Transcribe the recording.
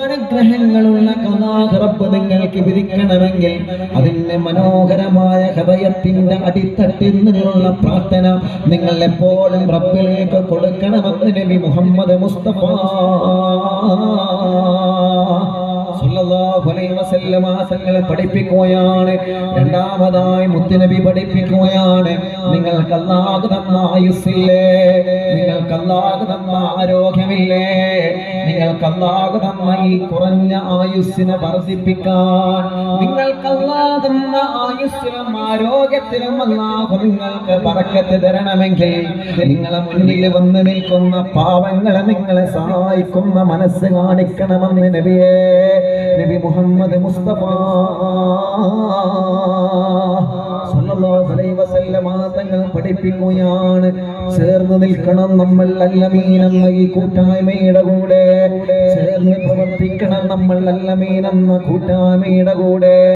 അനുഗ്രഹങ്ങളുള്ള ഖലാഖ് റബ്ബ് നിങ്ങൾക്ക് വിധിക്കണമെങ്കിൽ അതിന്റെ മനോഹരമായ ഹൃദയത്തിന്റെ അടിത്തട്ടിൽ നിന്നുള്ള പ്രാർത്ഥന നിങ്ങൾ എപ്പോഴും റബ്ബിലേക്ക് കൊടുക്കണമെന്ന് നബി മുഹമ്മദ് മുസ്തഫ സല്ലല്ലാഹു അലൈഹി വസല്ലമ തങ്ങൾ പഠിപ്പിക്കുകയാണ്. രണ്ടാമതായി മുത്തുനബി പഠിപ്പിക്കുകയാണ്, നിങ്ങൾക്ക് അല്ലാഹു തന്ന ആയുസ്സില്ലേ, നിങ്ങൾക്ക് അല്ലാഹു തന്ന ആരോഗ്യമില്ലേ, നിങ്ങൾക്ക് അല്ലാഹു തന്ന ഈ കുറഞ്ഞ ആയുസ്സിനെ വർദ്ധിപ്പിക്കാൻ, നിങ്ങൾക്ക് അല്ലാഹു തന്ന ആയുസ്സിലും ആരോഗ്യത്തിലും അല്ലാഹു നിങ്ങൾക്ക് ബറക്കത്ത് തരണമെങ്കിൽ നിങ്ങളെ മുന്നിൽ വന്ന് നിൽക്കുന്ന പാവങ്ങളെ നിങ്ങളെ സഹായിക്കുന്ന മനസ്സ് കാണിക്കണമെന്ന് നബിയേ നബി മുഹമ്മദ് മുസ്തഫ സല്ലല്ലാഹു അലൈഹി വസല്ലമ തങ്ങൾ പഠിപ്പിക്കുകയാണ്. ചേർന്ന് നിൽക്കണം നമ്മൾ അല്ലമീൻ എന്ന ഈ കൂട്ടായ്മയുടെ കൂടെ, ചേർന്ന് പ്രവർത്തിക്കണം നമ്മൾ അല്ലമീൻ എന്ന കൂട്ടായ്മയുടെ കൂടെ.